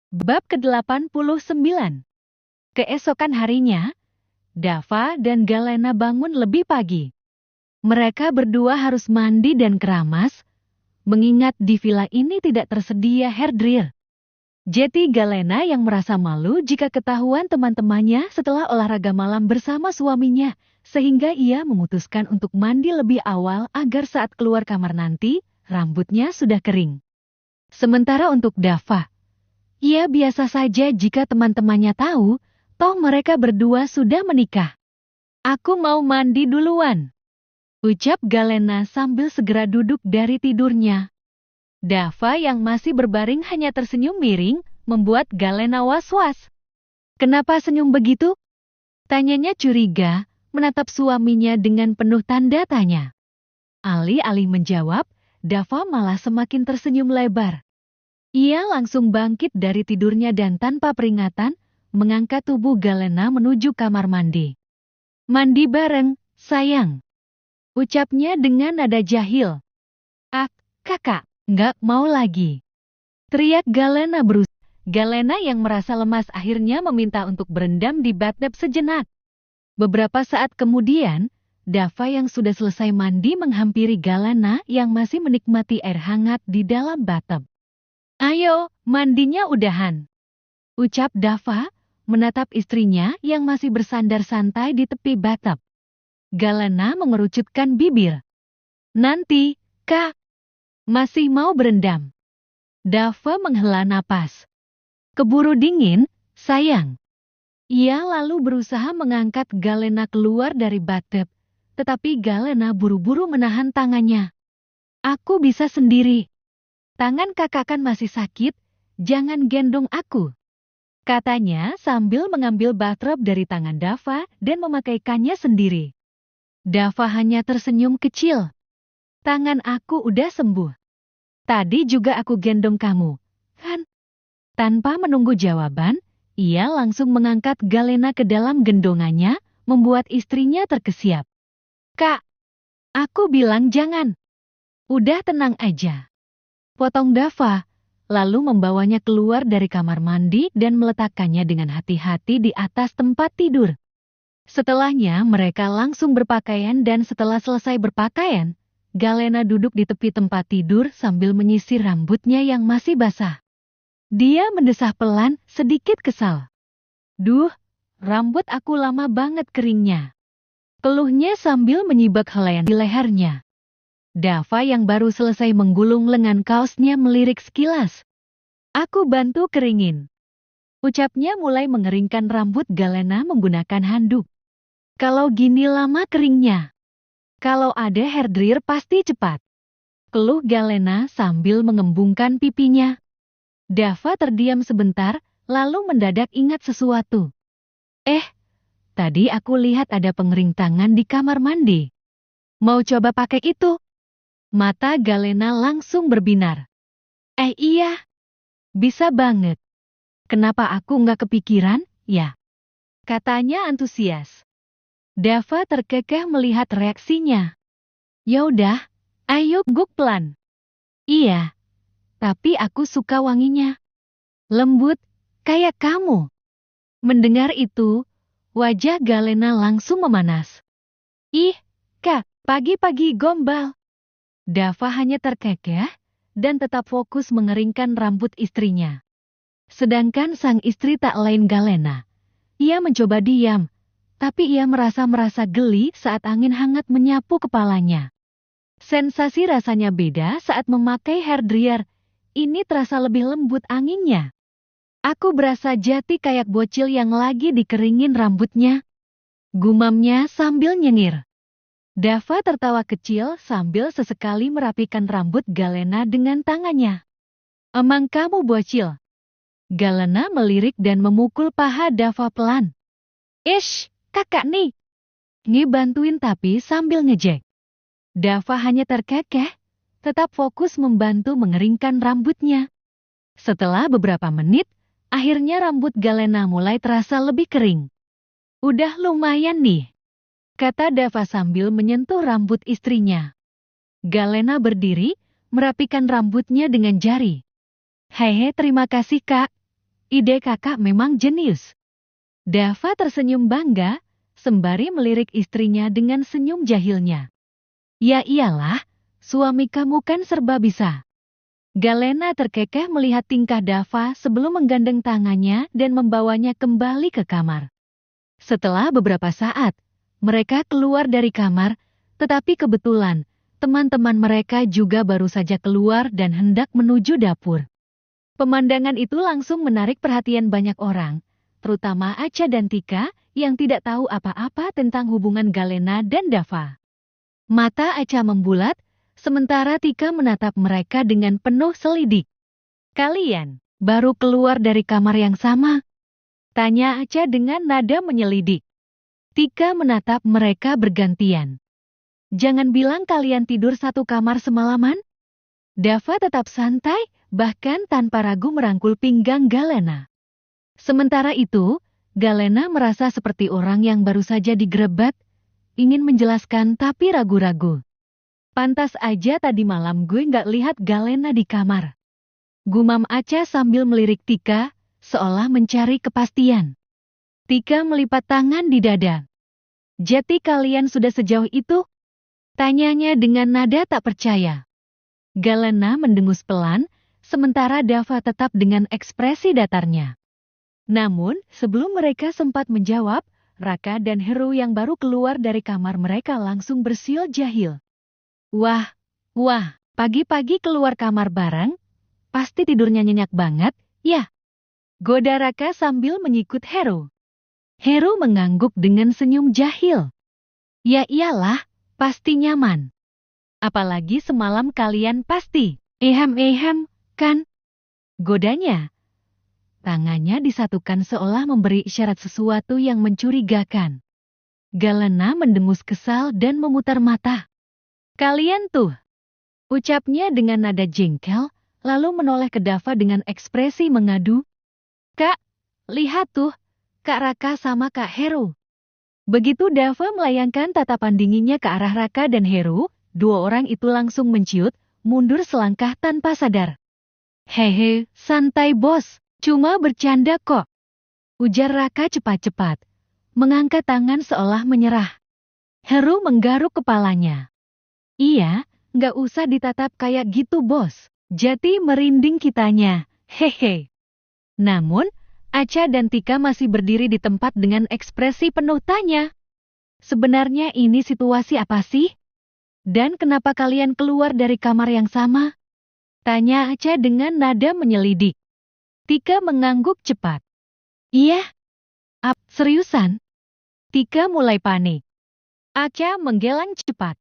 Bab ke-89. Keesokan harinya, Dava dan Galena bangun lebih pagi. Mereka berdua harus mandi dan keramas, mengingat di villa ini tidak tersedia hairdryer. Jadi Galena yang merasa malu jika ketahuan teman-temannya setelah olahraga malam bersama suaminya, sehingga ia memutuskan untuk mandi lebih awal agar saat keluar kamar nanti, rambutnya sudah kering. Sementara untuk Dava, ia biasa saja jika teman-temannya tahu, toh mereka berdua sudah menikah. Aku mau mandi duluan, ucap Galena sambil segera duduk dari tidurnya. Dava yang masih berbaring hanya tersenyum miring, membuat Galena was-was. Kenapa senyum begitu? Tanyanya curiga, menatap suaminya dengan penuh tanda tanya. Alih-alih menjawab, Dava malah semakin tersenyum lebar. Ia langsung bangkit dari tidurnya dan tanpa peringatan, mengangkat tubuh Galena menuju kamar mandi. Mandi bareng, sayang, ucapnya dengan nada jahil. Ah, kakak, nggak mau lagi, teriak Galena berusaha. Galena yang merasa lemas akhirnya meminta untuk berendam di bathtub sejenak. Beberapa saat kemudian, Dava yang sudah selesai mandi menghampiri Galena yang masih menikmati air hangat di dalam bathtub. Ayo, mandinya udahan, ucap Dava, menatap istrinya yang masih bersandar santai di tepi bathtub. Galena mengerucutkan bibir. Nanti, Kak, masih mau berendam. Dava menghela napas. Keburu dingin, sayang. Ia lalu berusaha mengangkat Galena keluar dari bathtub, tetapi Galena buru-buru menahan tangannya. Aku bisa sendiri. Tangan kakak kan masih sakit, jangan gendong aku, katanya sambil mengambil bathrobe dari tangan Dava dan memakaikannya sendiri. Dava hanya tersenyum kecil. Tangan aku udah sembuh. Tadi juga aku gendong kamu, kan? Tanpa menunggu jawaban, ia langsung mengangkat Galena ke dalam gendongannya, membuat istrinya terkesiap. Kak, aku bilang jangan. Udah tenang aja, potong Dava, lalu membawanya keluar dari kamar mandi dan meletakkannya dengan hati-hati di atas tempat tidur. Setelahnya mereka langsung berpakaian dan setelah selesai berpakaian, Galena duduk di tepi tempat tidur sambil menyisir rambutnya yang masih basah. Dia mendesah pelan, sedikit kesal. Duh, rambut aku lama banget keringnya, keluhnya sambil menyibak helaian di lehernya. Dava yang baru selesai menggulung lengan kaosnya melirik sekilas. Aku bantu keringin, ucapnya mulai mengeringkan rambut Galena menggunakan handuk. Kalau gini lama keringnya, kalau ada hairdryer pasti cepat, keluh Galena sambil mengembungkan pipinya. Dava terdiam sebentar, lalu mendadak ingat sesuatu. Tadi aku lihat ada pengering tangan di kamar mandi. Mau coba pakai itu? Mata Galena langsung berbinar. Iya, bisa banget. Kenapa aku nggak kepikiran, ya? Katanya antusias. Dava terkekeh melihat reaksinya. Yaudah, ayo guk pelan. Iya, tapi aku suka wanginya. Lembut, kayak kamu. Mendengar itu, wajah Galena langsung memanas. Ih, Kak, pagi-pagi gombal. Dava hanya terkekeh dan tetap fokus mengeringkan rambut istrinya. Sedangkan sang istri tak lain Galena. Ia mencoba diam, tapi ia merasa geli saat angin hangat menyapu kepalanya. Sensasi rasanya beda saat memakai hairdryer. Ini terasa lebih lembut anginnya. Aku berasa jati kayak bocil yang lagi dikeringin rambutnya, gumamnya sambil nyengir. Dava tertawa kecil sambil sesekali merapikan rambut Galena dengan tangannya. Emang kamu bocil? Galena melirik dan memukul paha Dava pelan. Ish, kakak nih. Ngebantuin tapi sambil ngejek. Dava hanya terkekeh, tetap fokus membantu mengeringkan rambutnya. Setelah beberapa menit, akhirnya rambut Galena mulai terasa lebih kering. Udah lumayan nih, kata Dava sambil menyentuh rambut istrinya. Galena berdiri, merapikan rambutnya dengan jari. Hehe, terima kasih kak. ide kakak memang jenius. Dava tersenyum bangga, sembari melirik istrinya dengan senyum jahilnya. Ya iyalah, suami kamu kan serba bisa. Galena terkekeh melihat tingkah Dava sebelum menggandeng tangannya dan membawanya kembali ke kamar. Setelah beberapa saat, mereka keluar dari kamar, tetapi kebetulan, teman-teman mereka juga baru saja keluar dan hendak menuju dapur. Pemandangan itu langsung menarik perhatian banyak orang, terutama Acha dan Tika yang tidak tahu apa-apa tentang hubungan Galena dan Dava. Mata Acha membulat, sementara Tika menatap mereka dengan penuh selidik. Kalian baru keluar dari kamar yang sama? Tanya Acha dengan nada menyelidik. Tika menatap mereka bergantian. Jangan bilang kalian tidur satu kamar semalaman? Dava tetap santai, bahkan tanpa ragu merangkul pinggang Galena. Sementara itu, Galena merasa seperti orang yang baru saja digerebek, ingin menjelaskan tapi ragu-ragu. Pantas aja tadi malam gue nggak lihat Galena di kamar. Gumam Acha sambil melirik Tika, seolah mencari kepastian. Tika melipat tangan di dada. Jadi kalian sudah sejauh itu? Tanyanya dengan nada tak percaya. Galena mendengus pelan, sementara Dava tetap dengan ekspresi datarnya. Namun, sebelum mereka sempat menjawab, Raka dan Heru yang baru keluar dari kamar mereka langsung bersiul jahil. Wah, pagi-pagi keluar kamar bareng? Pasti tidurnya nyenyak banget, ya? Goda Raka sambil menyikut Heru. Heru mengangguk dengan senyum jahil. Ya iyalah, pasti nyaman. Apalagi semalam kalian pasti, ehem, kan? Godanya. Tangannya disatukan seolah memberi isyarat sesuatu yang mencurigakan. Galena mendengus kesal dan memutar mata. Kalian tuh, ucapnya dengan nada jengkel, lalu menoleh ke Dava dengan ekspresi mengadu. Kak, lihat tuh, Kak Raka sama Kak Heru. Begitu Dava melayangkan tatapan dinginnya ke arah Raka dan Heru, dua orang itu langsung menciut, mundur selangkah tanpa sadar. Hehe, santai bos, cuma bercanda kok. Ujar Raka cepat-cepat, mengangkat tangan seolah menyerah. Heru menggaruk kepalanya. Iya, nggak usah ditatap kayak gitu bos, Jati merinding kitanya, hehe. Namun, Acha dan Tika masih berdiri di tempat dengan ekspresi penuh tanya. Sebenarnya ini situasi apa sih? Dan kenapa kalian keluar dari kamar yang sama? Tanya Acha dengan nada menyelidik. Tika mengangguk cepat. Iya? Seriusan? Tika mulai panik. Acha menggeleng cepat.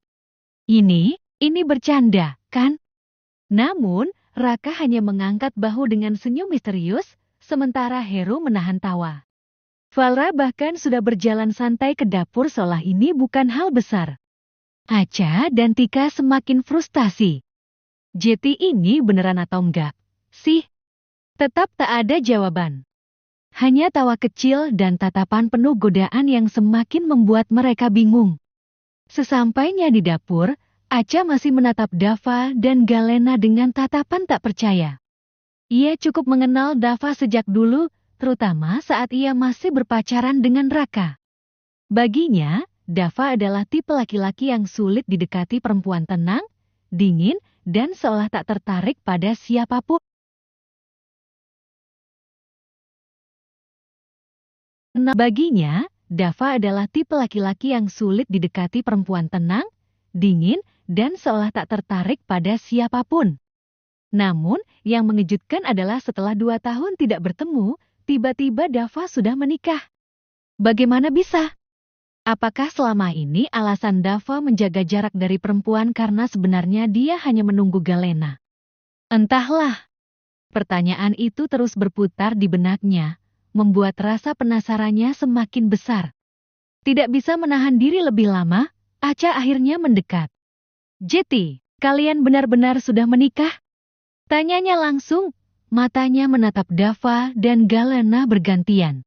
Ini bercanda, kan? Namun, Raka hanya mengangkat bahu dengan senyum misterius, sementara Heru menahan tawa. Valra bahkan sudah berjalan santai ke dapur seolah ini bukan hal besar. Acha dan Tika semakin frustasi. Jeti ini beneran atau enggak sih? Tetap tak ada jawaban. Hanya tawa kecil dan tatapan penuh godaan yang semakin membuat mereka bingung. Sesampainya di dapur, Acha masih menatap Dava dan Galena dengan tatapan tak percaya. Ia cukup mengenal Dava sejak dulu, terutama saat ia masih berpacaran dengan Raka. Baginya, Dava adalah tipe laki-laki yang sulit didekati perempuan tenang, dingin, dan seolah tak tertarik pada siapapun. Baginya, Dava adalah tipe laki-laki yang sulit didekati perempuan tenang, dingin, dan seolah tak tertarik pada siapapun. Namun, yang mengejutkan adalah setelah 2 tahun tidak bertemu, tiba-tiba Dava sudah menikah. Bagaimana bisa? Apakah selama ini alasan Dava menjaga jarak dari perempuan karena sebenarnya dia hanya menunggu Galena? Entahlah. Pertanyaan itu terus berputar di benaknya, membuat rasa penasarannya semakin besar. Tidak bisa menahan diri lebih lama, Acha akhirnya mendekat. Jeti, kalian benar-benar sudah menikah? Tanyanya langsung, matanya menatap Dava dan Galena bergantian.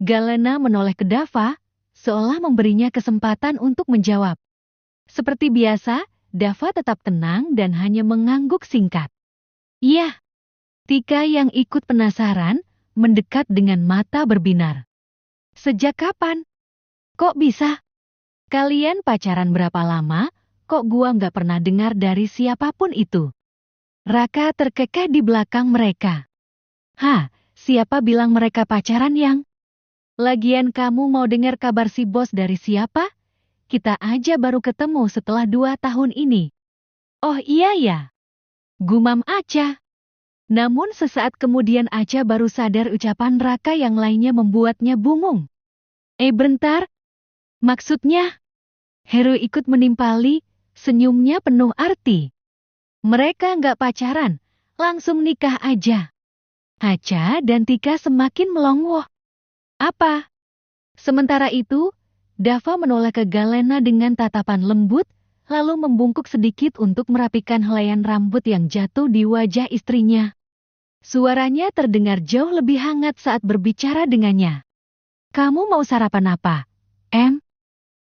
Galena menoleh ke Dava, seolah memberinya kesempatan untuk menjawab. Seperti biasa, Dava tetap tenang dan hanya mengangguk singkat. Iya. Tika yang ikut penasaran, mendekat dengan mata berbinar. Sejak kapan? Kok bisa? Kalian pacaran berapa lama? Kok gua nggak pernah dengar dari siapapun itu? Raka terkekeh di belakang mereka. Hah, siapa bilang mereka pacaran yang? Lagian kamu mau dengar kabar si bos dari siapa? Kita aja baru ketemu setelah 2 tahun ini. Oh iya ya. Gumam Aca. Namun sesaat kemudian Aca baru sadar ucapan Raka yang lainnya membuatnya bingung. Bentar. Maksudnya? Heru ikut menimpali, senyumnya penuh arti. Mereka nggak pacaran, langsung nikah aja. Aca dan Tika semakin melongoh. Apa? Sementara itu, Dava menoleh ke Galena dengan tatapan lembut, lalu membungkuk sedikit untuk merapikan helaian rambut yang jatuh di wajah istrinya. Suaranya terdengar jauh lebih hangat saat berbicara dengannya. Kamu mau sarapan apa, Em?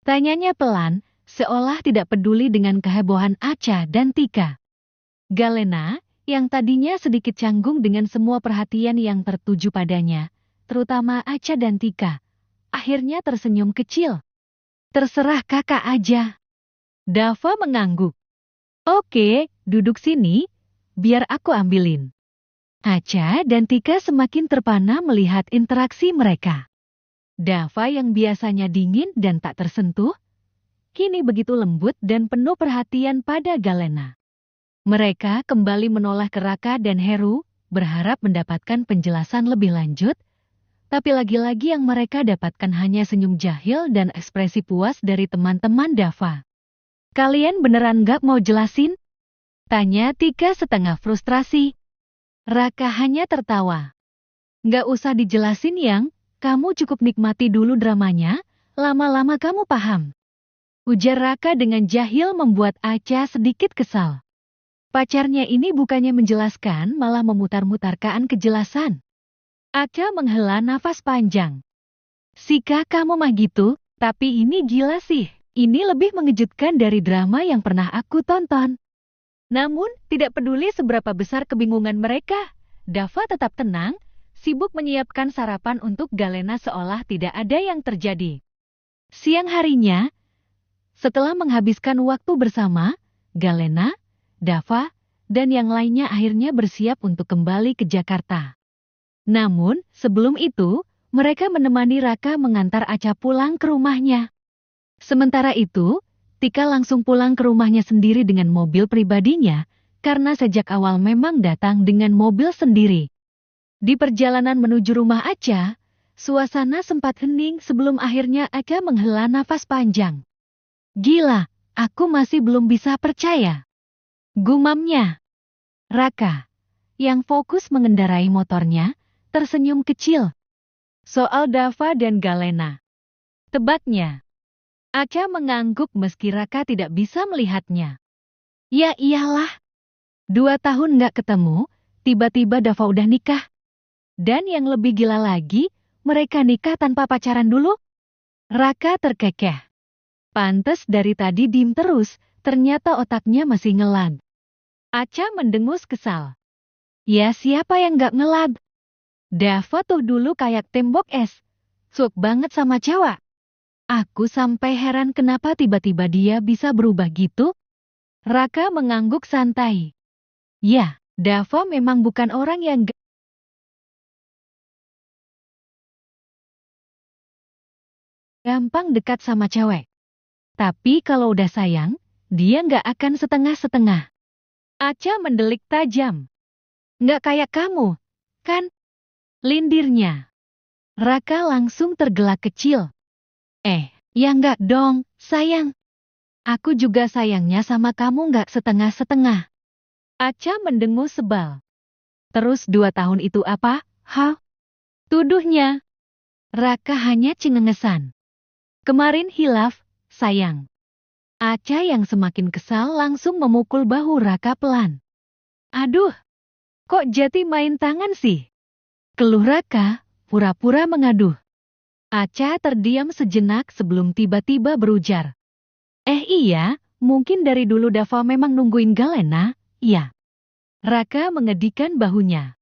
Tanyanya pelan, seolah tidak peduli dengan kehebohan Aca dan Tika. Galena, yang tadinya sedikit canggung dengan semua perhatian yang tertuju padanya, terutama Aca dan Tika, akhirnya tersenyum kecil. Terserah kakak aja. Dava mengangguk. Oke, duduk sini, biar aku ambilin. Aca dan Tika semakin terpana melihat interaksi mereka. Dava yang biasanya dingin dan tak tersentuh, kini begitu lembut dan penuh perhatian pada Galena. Mereka kembali menoleh ke Raka dan Heru, berharap mendapatkan penjelasan lebih lanjut, tapi lagi-lagi yang mereka dapatkan hanya senyum jahil dan ekspresi puas dari teman-teman Dava. Kalian beneran gak mau jelasin? Tanya Tika setengah frustrasi. Raka hanya tertawa. Gak usah dijelasin yang, kamu cukup nikmati dulu dramanya, lama-lama kamu paham. Ujar Raka dengan jahil membuat Aca sedikit kesal. Pacarnya ini bukannya menjelaskan malah memutar-mutarkan kejelasan. Aca menghela nafas panjang. Sika kamu mah gitu, tapi ini gila sih. Ini lebih mengejutkan dari drama yang pernah aku tonton. Namun, tidak peduli seberapa besar kebingungan mereka, Dava tetap tenang, sibuk menyiapkan sarapan untuk Galena seolah tidak ada yang terjadi. Siang harinya, setelah menghabiskan waktu bersama, Galena, Dava, dan yang lainnya akhirnya bersiap untuk kembali ke Jakarta. Namun, sebelum itu, mereka menemani Raka mengantar Aca pulang ke rumahnya. Sementara itu, Tika langsung pulang ke rumahnya sendiri dengan mobil pribadinya, karena sejak awal memang datang dengan mobil sendiri. Di perjalanan menuju rumah Aca, suasana sempat hening sebelum akhirnya Aca menghela nafas panjang. Gila, aku masih belum bisa percaya. Gumamnya. Raka, yang fokus mengendarai motornya, tersenyum kecil. Soal Dava dan Galena. Tebaknya. Aca mengangguk meski Raka tidak bisa melihatnya. Ya iyalah. 2 tahun nggak ketemu, tiba-tiba Dava udah nikah. Dan yang lebih gila lagi, mereka nikah tanpa pacaran dulu. Raka terkekeh. Pantes dari tadi diem terus, ternyata otaknya masih ngelag. Aca mendengus kesal. Ya siapa yang nggak ngelag? Dava tuh dulu kayak tembok es. Suka banget sama cewek. Aku sampai heran kenapa tiba-tiba dia bisa berubah gitu. Raka mengangguk santai. Ya, Dava memang bukan orang yang gampang dekat sama cewek. Tapi kalau udah sayang, dia nggak akan setengah-setengah. Aca mendelik tajam. Nggak kayak kamu, kan? Lindirnya. Raka langsung tergelak kecil. Ya nggak dong, sayang. Aku juga sayangnya sama kamu nggak setengah-setengah. Aca mendengus sebal. Terus 2 tahun itu apa, ha? Tuduhnya. Raka hanya cengengesan. Kemarin hilaf, sayang. Aca yang semakin kesal langsung memukul bahu Raka pelan. Aduh, kok Jati main tangan sih? Keluh Raka, pura-pura mengaduh. Aca terdiam sejenak sebelum tiba-tiba berujar. Iya, mungkin dari dulu Dava memang nungguin Galena, iya. Raka mengedikan bahunya.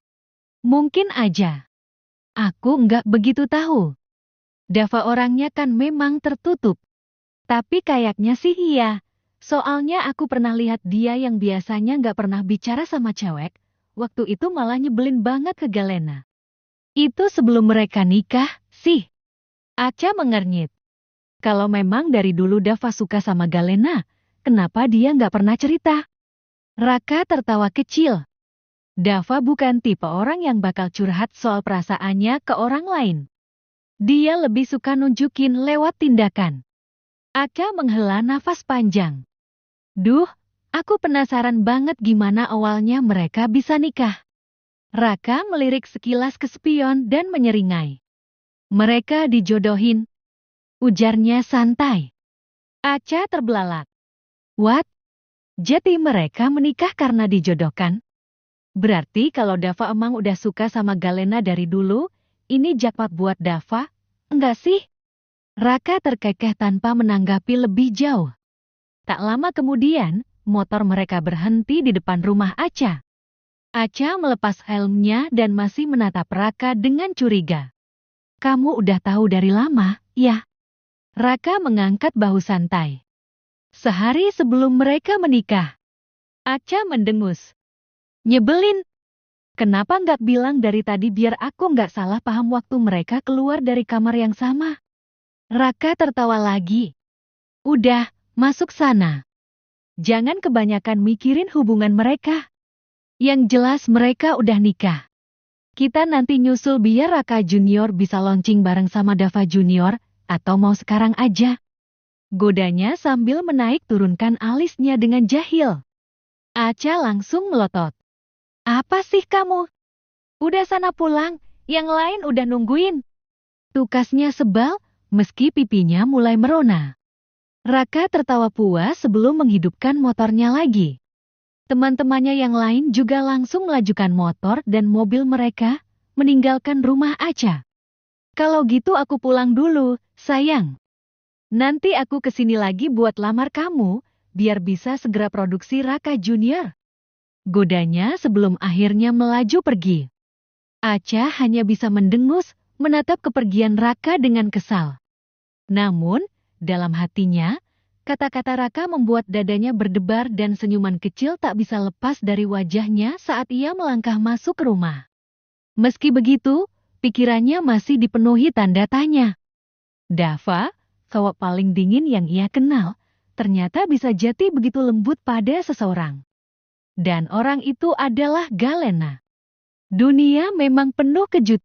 Mungkin aja. Aku nggak begitu tahu. Dava orangnya kan memang tertutup. Tapi kayaknya sih iya. Soalnya aku pernah lihat dia yang biasanya nggak pernah bicara sama cewek. Waktu itu malah nyebelin banget ke Galena. Itu sebelum mereka nikah, sih. Aca mengernyit. Kalau memang dari dulu Dava suka sama Galena, kenapa dia nggak pernah cerita? Raka tertawa kecil. Dava bukan tipe orang yang bakal curhat soal perasaannya ke orang lain. Dia lebih suka nunjukin lewat tindakan. Aca menghela nafas panjang. Duh, aku penasaran banget gimana awalnya mereka bisa nikah. Raka melirik sekilas ke spion dan menyeringai. Mereka dijodohin, ujarnya santai. Aca terbelalak. What? Jadi mereka menikah karena dijodohkan? Berarti kalau Dava emang udah suka sama Galena dari dulu, ini jackpot buat Dava, enggak sih? Raka terkekeh tanpa menanggapi lebih jauh. Tak lama kemudian, motor mereka berhenti di depan rumah Aca. Aca melepas helmnya dan masih menatap Raka dengan curiga. Kamu udah tahu dari lama, ya? Raka mengangkat bahu santai. Sehari sebelum mereka menikah. Aca mendengus. Nyebelin. Kenapa nggak bilang dari tadi biar aku nggak salah paham waktu mereka keluar dari kamar yang sama? Raka tertawa lagi. Udah, masuk sana. Jangan kebanyakan mikirin hubungan mereka. Yang jelas mereka udah nikah. Kita nanti nyusul biar Raka Junior bisa launching bareng sama Dava Junior, atau mau sekarang aja? Godanya sambil menaik turunkan alisnya dengan jahil. Aca langsung melotot. Apa sih kamu? Udah sana pulang, yang lain udah nungguin. Tukasnya sebal, meski pipinya mulai merona. Raka tertawa puas sebelum menghidupkan motornya lagi. Teman-temannya yang lain juga langsung melajukan motor dan mobil mereka, meninggalkan rumah Aca. Kalau gitu aku pulang dulu, sayang. Nanti aku kesini lagi buat lamar kamu, biar bisa segera produksi Raka Junior. Godanya sebelum akhirnya melaju pergi. Aca hanya bisa mendengus, menatap kepergian Raka dengan kesal. Namun, dalam hatinya, kata-kata Raka membuat dadanya berdebar dan senyuman kecil tak bisa lepas dari wajahnya saat ia melangkah masuk ke rumah. Meski begitu, pikirannya masih dipenuhi tanda tanya. Dava, cowok paling dingin yang ia kenal, ternyata bisa jadi begitu lembut pada seseorang. Dan orang itu adalah Galena. Dunia memang penuh kejutan.